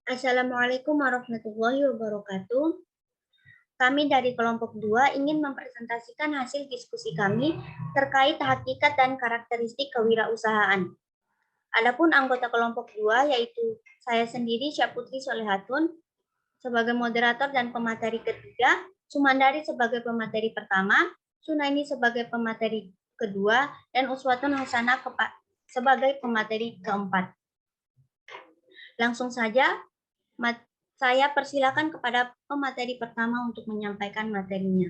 Assalamualaikum warahmatullahi wabarakatuh. Kami dari kelompok 2 ingin mempresentasikan hasil diskusi kami terkait hakikat dan karakteristik kewirausahaan. Adapun anggota kelompok 2 yaitu saya sendiri Syaputri Solehatun sebagai moderator dan pemateri ketiga, Sumandari sebagai pemateri pertama, Sunaini sebagai pemateri kedua, dan Uswatun Hasanah sebagai pemateri keempat. Langsung saja, saya persilakan kepada pemateri pertama untuk menyampaikan materinya.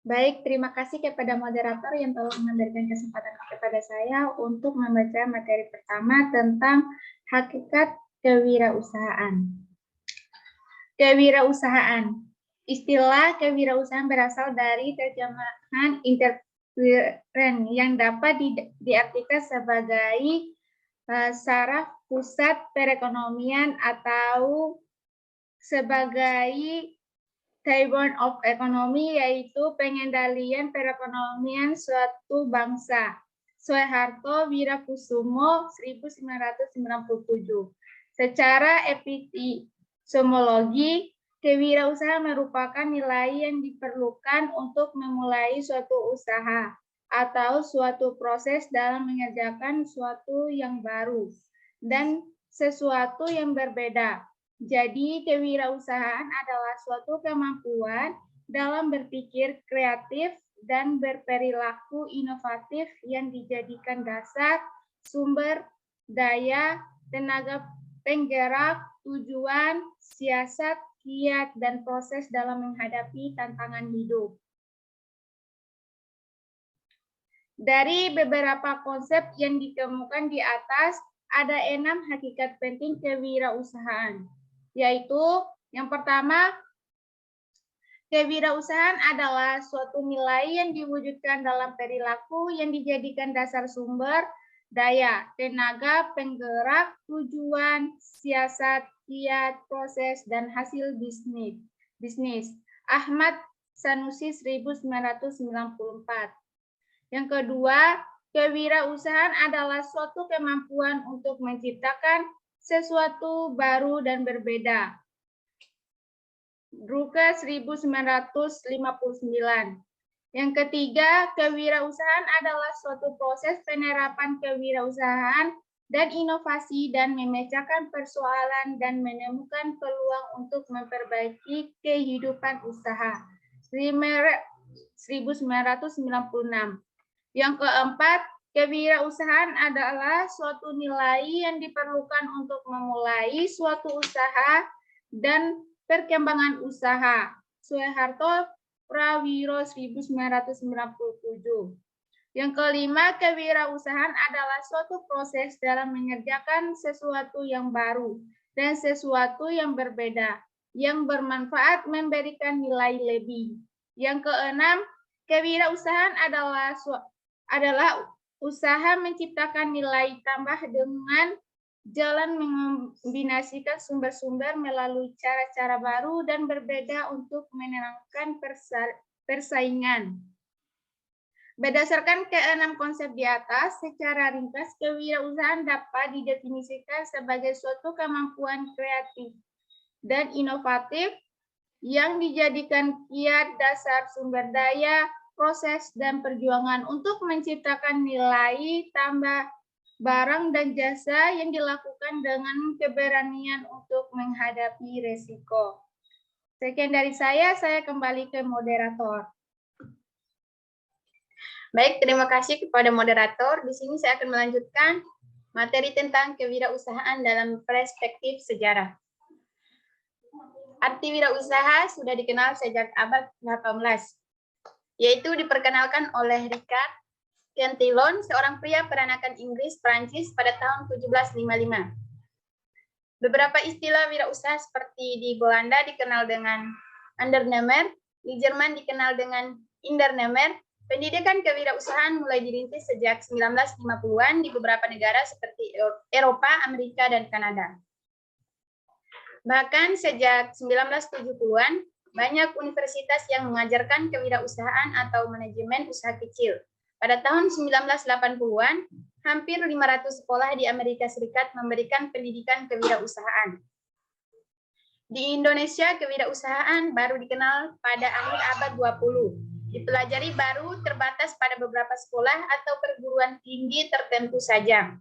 Baik, terima kasih kepada moderator yang telah memberikan kesempatan kepada saya untuk membaca materi pertama tentang hakikat kewirausahaan. Kewirausahaan. Istilah kewirausahaan berasal dari terjemahan interference yang dapat diartikan sebagai saraf pusat perekonomian atau sebagai Backbone of Economy, yaitu pengendalian perekonomian suatu bangsa. Soeharto Wirakusumo 1997. Secara epistemologi, kewirausahaan merupakan nilai yang diperlukan untuk memulai suatu usaha atau suatu proses dalam mengerjakan suatu yang baru dan sesuatu yang berbeda. Jadi, kewirausahaan adalah suatu kemampuan dalam berpikir kreatif dan berperilaku inovatif yang dijadikan dasar sumber daya, tenaga penggerak, tujuan, siasat, kiat, dan proses dalam menghadapi tantangan hidup. Dari beberapa konsep yang dikemukakan di atas, ada 6 hakikat penting kewirausahaan, yaitu yang pertama, kewirausahaan adalah suatu nilai yang diwujudkan dalam perilaku yang dijadikan dasar sumber daya, tenaga penggerak, tujuan, siasat, kiat, proses, dan hasil bisnis. Ahmad Sanusi 1994. Yang kedua, kewirausahaan adalah suatu kemampuan untuk menciptakan sesuatu baru dan berbeda. Drucker 1959. Yang ketiga, kewirausahaan adalah suatu proses penerapan kewirausahaan dan inovasi dan memecahkan persoalan dan menemukan peluang untuk memperbaiki kehidupan usaha. 1996. Yang keempat, kewirausahaan adalah suatu nilai yang diperlukan untuk memulai suatu usaha dan perkembangan usaha. Soeharto Prawiro 1997. Yang kelima, kewirausahaan adalah suatu proses dalam mengerjakan sesuatu yang baru dan sesuatu yang berbeda, yang bermanfaat memberikan nilai lebih. Yang keenam, kewirausahaan adalah usaha menciptakan nilai tambah dengan jalan mengombinasikan sumber-sumber melalui cara-cara baru dan berbeda untuk menenangkan persaingan. Berdasarkan keenam konsep di atas, secara ringkas kewirausahaan dapat didefinisikan sebagai suatu kemampuan kreatif dan inovatif yang dijadikan kiat dasar sumber daya, proses, dan perjuangan untuk menciptakan nilai tambah barang dan jasa yang dilakukan dengan keberanian untuk menghadapi resiko. Sekian dari saya kembali ke moderator. Baik, terima kasih kepada moderator. Di sini saya akan melanjutkan materi tentang kewirausahaan dalam perspektif sejarah. Arti wirausaha sudah dikenal sejak abad 18, yaitu diperkenalkan oleh Richard Cantillon, seorang pria peranakan Inggris-Prancis pada tahun 1755. Beberapa istilah wirausaha seperti di Belanda dikenal dengan Undernemer, di Jerman dikenal dengan Indernemer. Pendidikan kewirausahaan mulai dirintis sejak 1950-an di beberapa negara seperti Eropa, Amerika, dan Kanada. Bahkan sejak 1970-an, banyak universitas yang mengajarkan kewirausahaan atau manajemen usaha kecil. Pada tahun 1980-an, hampir 500 sekolah di Amerika Serikat memberikan pendidikan kewirausahaan. Di Indonesia, kewirausahaan baru dikenal pada akhir abad 20. Dipelajari baru terbatas pada beberapa sekolah atau perguruan tinggi tertentu saja.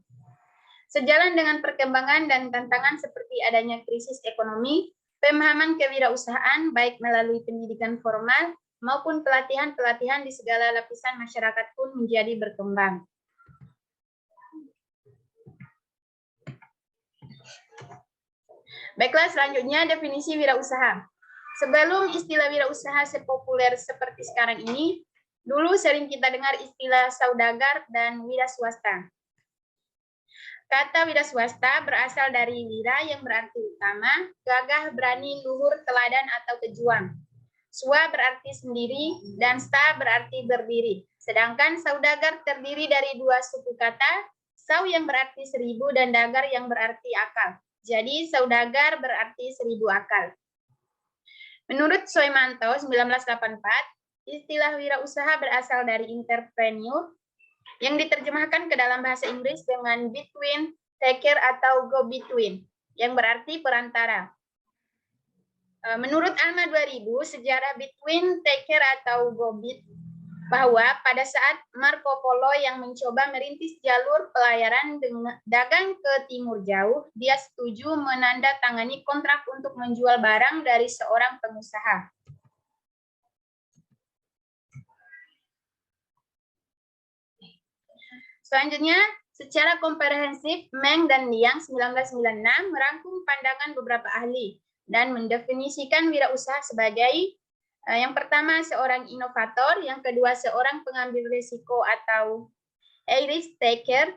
Sejalan dengan perkembangan dan tantangan seperti adanya krisis ekonomi, pemahaman kewirausahaan baik melalui pendidikan formal maupun pelatihan-pelatihan di segala lapisan masyarakat pun menjadi berkembang. Baiklah, selanjutnya definisi wirausaha. Sebelum istilah wirausaha sepopuler seperti sekarang ini, dulu sering kita dengar istilah saudagar dan wira swasta. Kata wira swasta berasal dari wira yang berarti utama, gagah, berani, luhur, teladan, atau pejuang. Swa berarti sendiri, dan sta berarti berdiri. Sedangkan saudagar terdiri dari dua suku kata, sau yang berarti 1000 dan dagar yang berarti akal. Jadi saudagar berarti 1000 akal. Menurut Soemanto 1984, istilah wirausaha berasal dari entrepreneur yang diterjemahkan ke dalam bahasa Inggris dengan between, taker, atau go between, yang berarti perantara. Menurut Alma 2000, sejarah between, taker, atau go bet, bahwa pada saat Marco Polo yang mencoba merintis jalur pelayaran dagang ke timur jauh, dia setuju menandatangani kontrak untuk menjual barang dari seorang pengusaha. Selanjutnya, secara komprehensif, Meng dan Liang 1996 merangkum pandangan beberapa ahli dan mendefinisikan wirausaha sebagai yang pertama seorang inovator, yang kedua seorang pengambil risiko atau risk taker,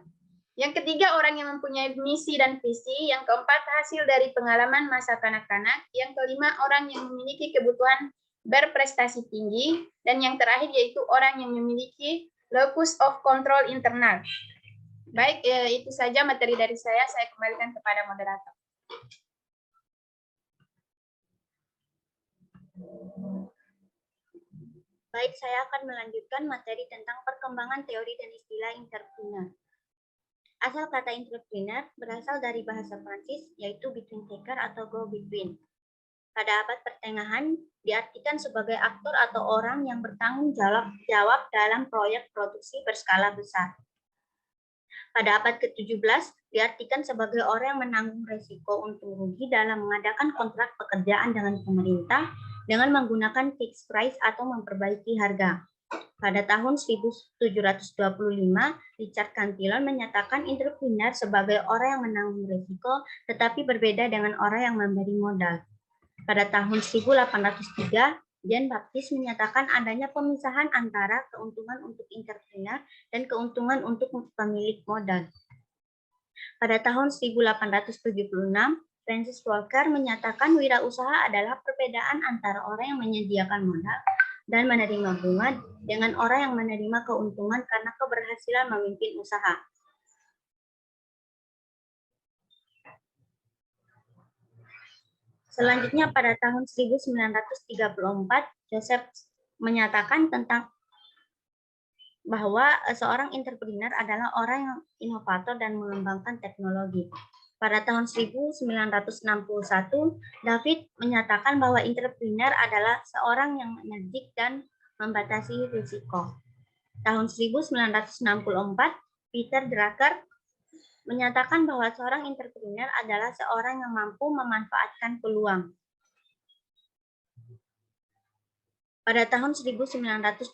yang ketiga orang yang mempunyai misi dan visi, yang keempat hasil dari pengalaman masa kanak-kanak, yang kelima orang yang memiliki kebutuhan berprestasi tinggi, dan yang terakhir yaitu orang yang memiliki locus of control internal. Baik, itu saja materi dari saya kembalikan kepada moderator. Baik, saya akan melanjutkan materi tentang perkembangan teori dan istilah entrepreneur. Asal kata entrepreneur berasal dari bahasa Prancis, yaitu between taker atau go between. Pada abad pertengahan, diartikan sebagai aktor atau orang yang bertanggung jawab dalam proyek produksi berskala besar. Pada abad ke-17, diartikan sebagai orang yang menanggung risiko untung rugi dalam mengadakan kontrak pekerjaan dengan pemerintah dengan menggunakan fixed price atau memperbaiki harga. Pada tahun 1725, Richard Cantillon menyatakan entrepreneur sebagai orang yang menanggung risiko, tetapi berbeda dengan orang yang memberi modal. Pada tahun 1803, Jean-Baptiste menyatakan adanya pemisahan antara keuntungan untuk entrepreneur dan keuntungan untuk pemilik modal. Pada tahun 1876, Francis Walker menyatakan wirausaha adalah perbedaan antara orang yang menyediakan modal dan menerima bunga dengan orang yang menerima keuntungan karena keberhasilan memimpin usaha. Selanjutnya pada tahun 1934, Joseph menyatakan tentang bahwa seorang entrepreneur adalah orang yang inovator dan mengembangkan teknologi. Pada tahun 1961, David menyatakan bahwa entrepreneur adalah seorang yang energik dan membatasi risiko. Tahun 1964, Peter Drucker menyatakan bahwa seorang entrepreneur adalah seorang yang mampu memanfaatkan peluang. Pada tahun 1975,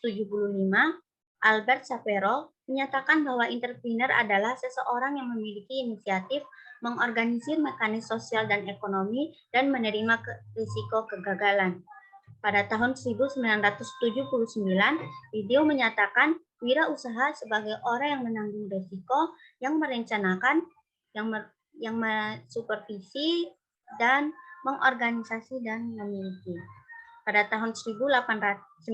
Albert Sapiro menyatakan bahwa entrepreneur adalah seseorang yang memiliki inisiatif, mengorganisir mekanisme sosial dan ekonomi, dan menerima risiko kegagalan. Pada tahun 1979, Video menyatakan wirausaha sebagai orang yang menanggung risiko, yang merencanakan, yang mensupervisi, dan mengorganisasi dan memiliki. Pada tahun 1980,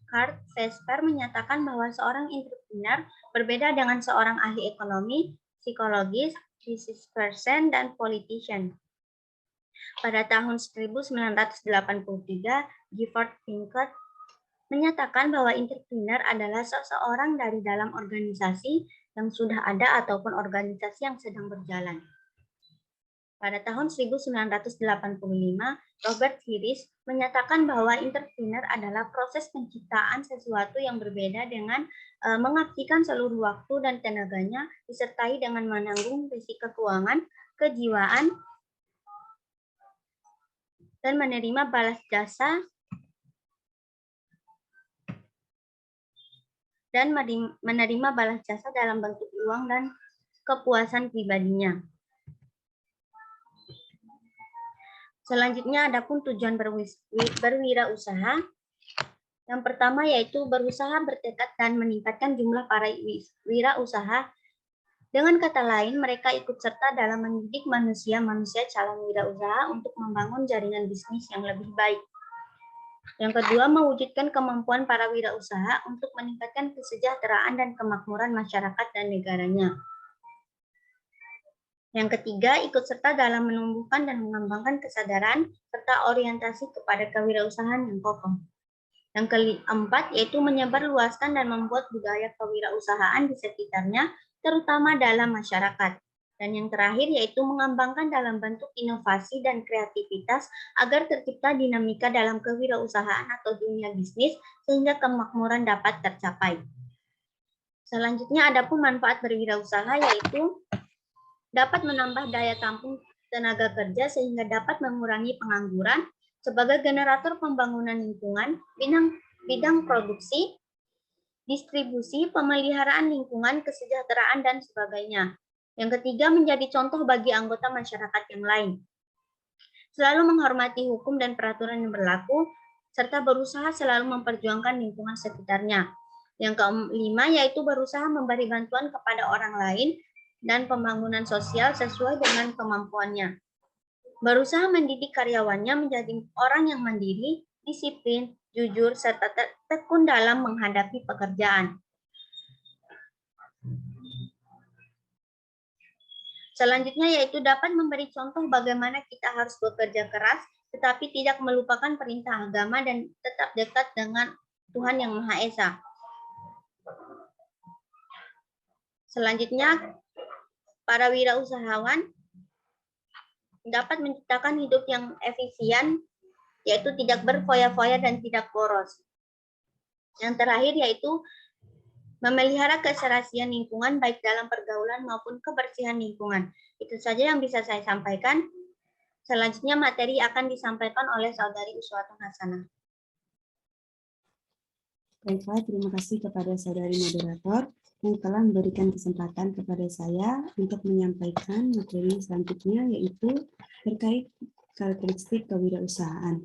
Kurt Vesper menyatakan bahwa seorang entrepreneur berbeda dengan seorang ahli ekonomi, psikologis, business person, dan politician. Pada tahun 1983, Gifford Pinchot menyatakan bahwa entrepreneur adalah seseorang dari dalam organisasi yang sudah ada ataupun organisasi yang sedang berjalan. Pada tahun 1985, Robert Harris menyatakan bahwa entrepreneur adalah proses penciptaan sesuatu yang berbeda dengan mengabdikan seluruh waktu dan tenaganya disertai dengan menanggung risiko keuangan, kejiwaan, dan menerima balas jasa dalam bentuk uang dan kepuasan pribadinya. Selanjutnya, adapun tujuan berwirausaha. Yang pertama yaitu berusaha bertekad dan meningkatkan jumlah para wirausaha. Dengan kata lain, mereka ikut serta dalam mendidik manusia-manusia calon wirausaha untuk membangun jaringan bisnis yang lebih baik. Yang kedua, mewujudkan kemampuan para wirausaha untuk meningkatkan kesejahteraan dan kemakmuran masyarakat dan negaranya. Yang ketiga, ikut serta dalam menumbuhkan dan mengembangkan kesadaran serta orientasi kepada kewirausahaan yang kokoh. Yang keempat, yaitu menyebarluaskan dan membuat budaya kewirausahaan di sekitarnya, terutama dalam masyarakat. Dan yang terakhir, yaitu mengembangkan dalam bentuk inovasi dan kreativitas agar tercipta dinamika dalam kewirausahaan atau dunia bisnis sehingga kemakmuran dapat tercapai. Selanjutnya, adapun manfaat berwirausaha yaitu dapat menambah daya tampung tenaga kerja sehingga dapat mengurangi pengangguran sebagai generator pembangunan lingkungan, bidang produksi, distribusi, pemeliharaan lingkungan, kesejahteraan, dan sebagainya. Yang ketiga, menjadi contoh bagi anggota masyarakat yang lain. Selalu menghormati hukum dan peraturan yang berlaku, serta berusaha selalu memperjuangkan lingkungan sekitarnya. Yang kelima, yaitu berusaha memberi bantuan kepada orang lain dan pembangunan sosial sesuai dengan kemampuannya. Berusaha mendidik karyawannya menjadi orang yang mandiri, disiplin, jujur, serta tekun dalam menghadapi pekerjaan. Selanjutnya yaitu dapat memberi contoh bagaimana kita harus bekerja keras, tetapi tidak melupakan perintah agama dan tetap dekat dengan Tuhan Yang Maha Esa. Selanjutnya, para wirausahawan dapat menciptakan hidup yang efisien, yaitu tidak berfoya-foya dan tidak boros. Yang terakhir yaitu memelihara keserasian lingkungan baik dalam pergaulan maupun kebersihan lingkungan. Itu saja yang bisa saya sampaikan. Selanjutnya materi akan disampaikan oleh Saudari Uswatun Hasanah. Baiklah, terima kasih kepada saudari moderator yang telah memberikan kesempatan kepada saya untuk menyampaikan materi selanjutnya, yaitu terkait karakteristik kewirausahaan.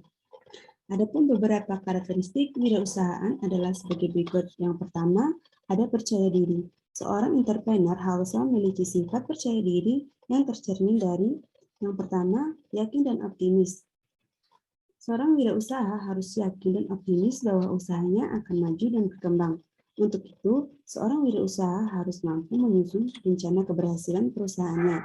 Adapun beberapa karakteristik kewirausahaan adalah sebagai berikut. Yang pertama, ada percaya diri. Seorang entrepreneur haruslah memiliki sifat percaya diri yang tercermin dari yang pertama, yakin dan optimis. Seorang wirausaha harus yakin dan optimis bahwa usahanya akan maju dan berkembang. Untuk itu, seorang wirausaha harus mampu menyusun rencana keberhasilan perusahaannya.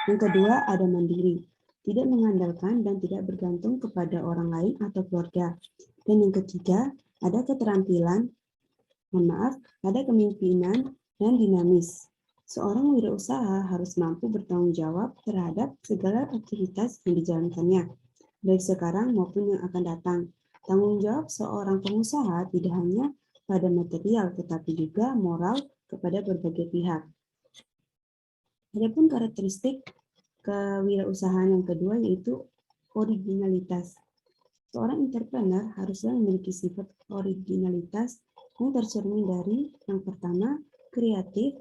Yang kedua, ada mandiri. Tidak mengandalkan dan tidak bergantung kepada orang lain atau keluarga. Dan yang ketiga, ada keterampilan, ada kepemimpinan dan dinamis. Seorang wirausaha harus mampu bertanggung jawab terhadap segala aktivitas yang dijalankannya, baik sekarang maupun yang akan datang. Tanggung jawab seorang pengusaha tidak hanya pada material, tetapi juga moral kepada berbagai pihak. Adapun karakteristik kewirausahaan yang kedua yaitu originalitas. Seorang entrepreneur haruslah memiliki sifat originalitas yang tercermin dari yang pertama, kreatif,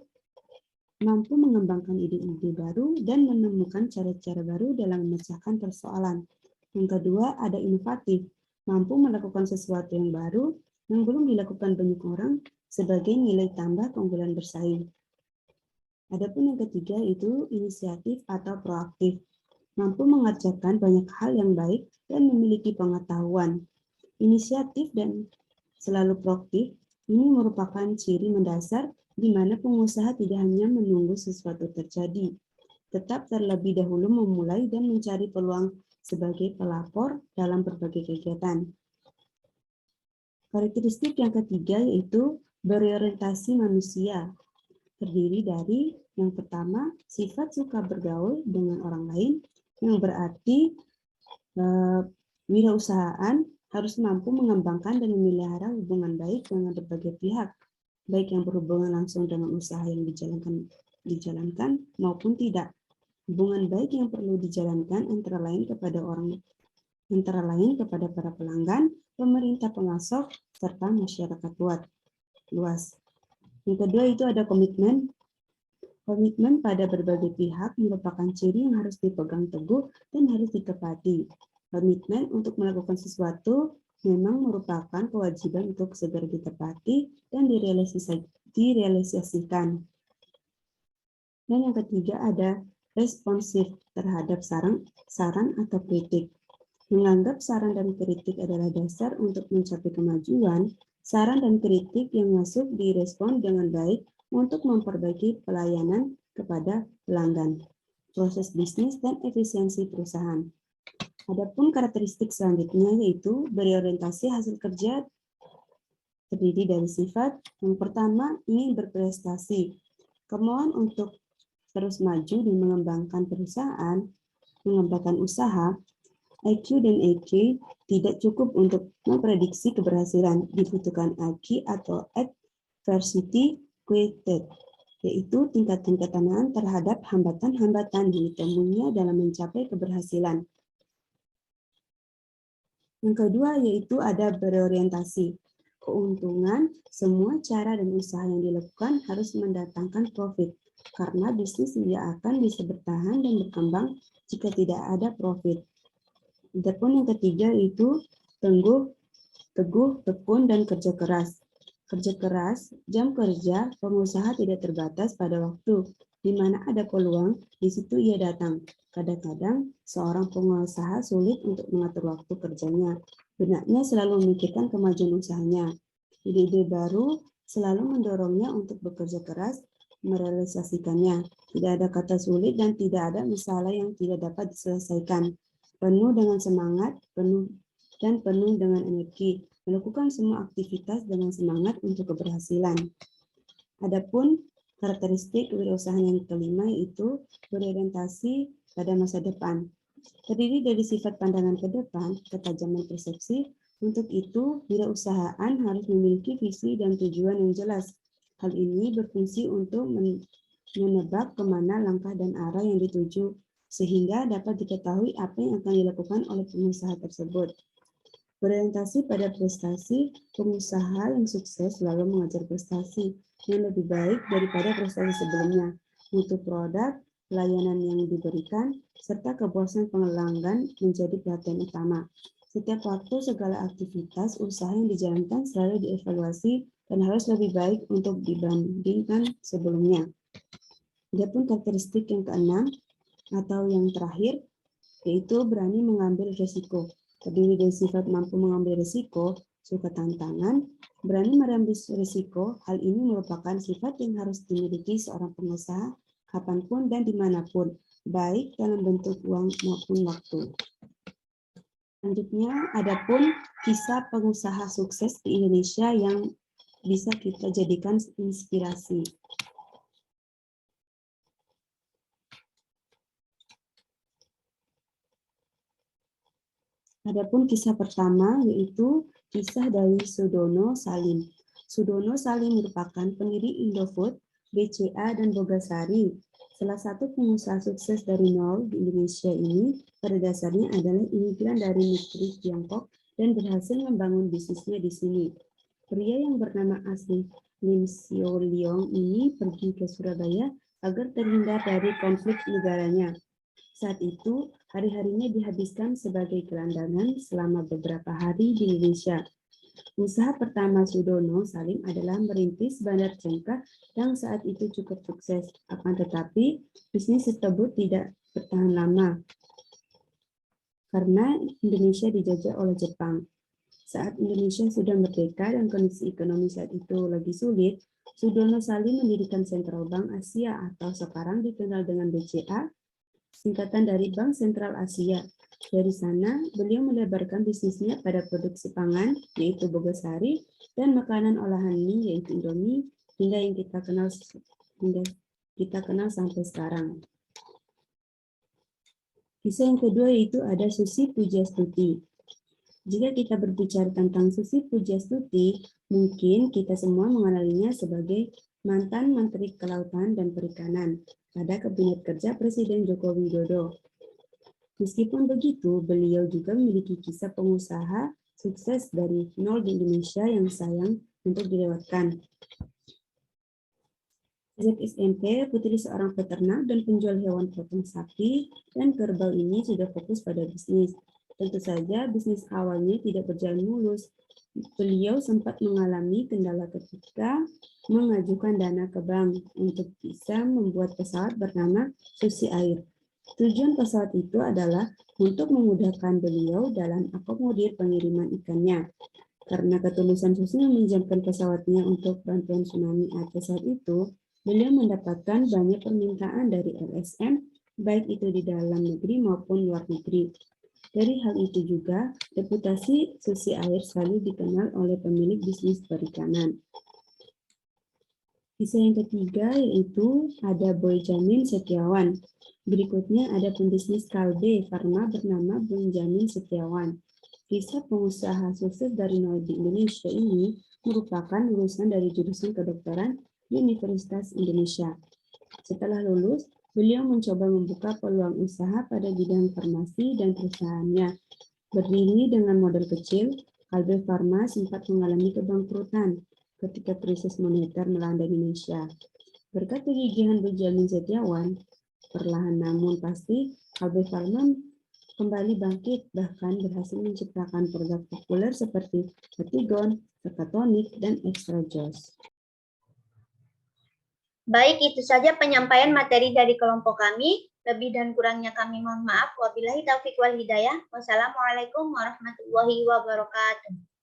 mampu mengembangkan ide-ide baru dan menemukan cara-cara baru dalam memecahkan persoalan. Yang kedua, ada inovatif, mampu melakukan sesuatu yang baru yang belum dilakukan banyak orang sebagai nilai tambah keunggulan bersaing. Adapun yang ketiga itu inisiatif atau proaktif, mampu mengerjakan banyak hal yang baik dan memiliki pengetahuan. Inisiatif dan selalu proaktif ini merupakan ciri mendasar di mana pengusaha tidak hanya menunggu sesuatu terjadi, tetap terlebih dahulu memulai dan mencari peluang sebagai pelapor dalam berbagai kegiatan. Karakteristik yang ketiga yaitu berorientasi manusia. Terdiri dari yang pertama, sifat suka bergaul dengan orang lain, yang berarti wirausahaan harus mampu mengembangkan dan memelihara hubungan baik dengan berbagai pihak, baik yang berhubungan langsung dengan usaha yang dijalankan maupun tidak. Hubungan baik yang perlu dijalankan antara lain kepada para pelanggan, pemerintah pemasok, serta masyarakat luas. Yang kedua itu ada komitmen. Komitmen pada berbagai pihak merupakan ciri yang harus dipegang teguh dan harus ditepati. Komitmen untuk melakukan sesuatu memang merupakan kewajiban untuk segera ditepati dan direalisasikan. Dan yang ketiga ada responsif terhadap saran atau kritik. Menganggap saran dan kritik adalah dasar untuk mencapai kemajuan, saran dan kritik yang masuk direspon dengan baik untuk memperbaiki pelayanan kepada pelanggan, proses bisnis, dan efisiensi perusahaan. Adapun karakteristik selanjutnya yaitu berorientasi hasil kerja, terdiri dari sifat. Yang pertama, ingin berprestasi. Kemauan untuk terus maju dan mengembangkan perusahaan, mengembangkan usaha. IQ dan EQ tidak cukup untuk memprediksi keberhasilan. Dibutuhkan AQ atau adversity weighted, yaitu tingkat ketenangan terhadap hambatan-hambatan yang ditemuinya dalam mencapai keberhasilan. Yang kedua yaitu ada berorientasi. Keuntungan, semua cara dan usaha yang dilakukan harus mendatangkan profit, karena bisnis tidak akan bisa bertahan dan berkembang jika tidak ada profit. Adapun yang ketiga itu teguh, tekun, dan kerja keras. Kerja keras, jam kerja pengusaha tidak terbatas pada waktu. Di mana ada peluang, di situ ia datang. Kadang-kadang seorang pengusaha sulit untuk mengatur waktu kerjanya. Benaknya selalu memikirkan kemajuan usahanya. Ide-ide baru selalu mendorongnya untuk bekerja keras, merealisasikannya. Tidak ada kata sulit dan tidak ada masalah yang tidak dapat diselesaikan. Penuh dengan semangat, penuh dengan energi, melakukan semua aktivitas dengan semangat untuk keberhasilan. Adapun karakteristik kewirausahaan yang kelima yaitu berorientasi pada masa depan. Terdiri dari sifat pandangan ke depan, ketajaman persepsi. Untuk itu, wirausahaan harus memiliki visi dan tujuan yang jelas. Hal ini berfungsi untuk menebak kemana langkah dan arah yang dituju, sehingga dapat diketahui apa yang akan dilakukan oleh pengusaha tersebut. Berorientasi pada prestasi, pengusaha yang sukses selalu mengejar prestasi yang lebih baik daripada prestasi sebelumnya. Mutu produk, pelayanan yang diberikan, serta kepuasan pelanggan menjadi perhatian utama. Setiap waktu, segala aktivitas usaha yang dijalankan selalu dievaluasi dan harus lebih baik untuk dibandingkan sebelumnya. Adapun karakteristik yang keenam atau yang terakhir, yaitu berani mengambil risiko. Terdiri dari sifat mampu mengambil risiko, suka tantangan, berani mengambil risiko. Hal ini merupakan sifat yang harus dimiliki seorang pengusaha kapanpun dan dimanapun, baik dalam bentuk uang maupun waktu. Selanjutnya, adapun kisah pengusaha sukses di Indonesia yang bisa kita jadikan inspirasi. Adapun kisah pertama yaitu kisah dari Sudono Salim. Sudono Salim merupakan pendiri Indofood, BCA, dan Bogasari. Salah satu pengusaha sukses dari nol di Indonesia ini pada dasarnya adalah imigran dari negeri Tiongkok dan berhasil membangun bisnisnya di sini. Pria yang bernama asli Lim Sio Leong ini pergi ke Surabaya agar terhindar dari konflik negaranya. Saat itu, hari-harinya dihabiskan sebagai gelandangan selama beberapa hari di Indonesia. Usaha pertama Sudono Salim adalah merintis bandar Cengkah yang saat itu cukup sukses. Akan tetapi, bisnis tersebut tidak bertahan lama karena Indonesia dijajah oleh Jepang. Saat Indonesia sudah merdeka dan kondisi ekonomi saat itu lagi sulit, Sudono Salim mendirikan Sentral Bank Asia atau sekarang dikenal dengan BCA, singkatan dari Bank Sentral Asia. Dari sana, beliau melebarkan bisnisnya pada produksi pangan, yaitu Bogasari, dan makanan olahan mie, yaitu Indomie, hingga kita kenal sampai sekarang. Kisah yang kedua yaitu ada Susi Pujastuti. Jika kita berbicara tentang Susi Pujastuti, mungkin kita semua mengenalinya sebagai mantan Menteri Kelautan dan Perikanan pada Kabinet Kerja Presiden Joko Widodo. Meskipun begitu, beliau juga memiliki kisah pengusaha sukses dari nol di Indonesia yang sayang untuk dilewatkan. Sejak SMP, putri seorang peternak dan penjual hewan potong sapi dan kerbau ini sudah fokus pada bisnis. Tentu saja bisnis awalnya tidak berjalan mulus. Beliau sempat mengalami kendala ketika mengajukan dana ke bank untuk bisa membuat pesawat bernama Susi Air. Tujuan pesawat itu adalah untuk memudahkan beliau dalam akomodir pengiriman ikannya. Karena ketulusan Susi meminjamkan pesawatnya untuk bantuan tsunami Aceh saat itu, beliau mendapatkan banyak permintaan dari LSM, baik itu di dalam negeri maupun luar negeri. Dari hal itu juga, reputasi Susi Air selalu dikenal oleh pemilik bisnis perikanan. Kisah yang ketiga yaitu ada Boyjamin Setiawan. Berikutnya ada pembisnis Kalbe Farma bernama Boyjamin Setiawan. Kisah pengusaha sukses dari nol di Indonesia ini merupakan lulusan dari jurusan kedokteran di Universitas Indonesia. Setelah lulus, beliau mencoba membuka peluang usaha pada bidang farmasi dan perusahaannya. Berdiri dengan modal kecil, Kalbe Farma sempat mengalami kebangkrutan ketika krisis moneter melanda Indonesia. Berkat kegigihan Boyjamin Setiawan, perlahan namun pasti Kalbe Farma kembali bangkit, bahkan berhasil menciptakan produk populer seperti Batigon, Tekatonik, dan Extra Joss. Baik, itu saja penyampaian materi dari kelompok kami. Lebih dan kurangnya kami mohon maaf. Wabillahi taufiq wal hidayah. Wassalamualaikum warahmatullahi wabarakatuh.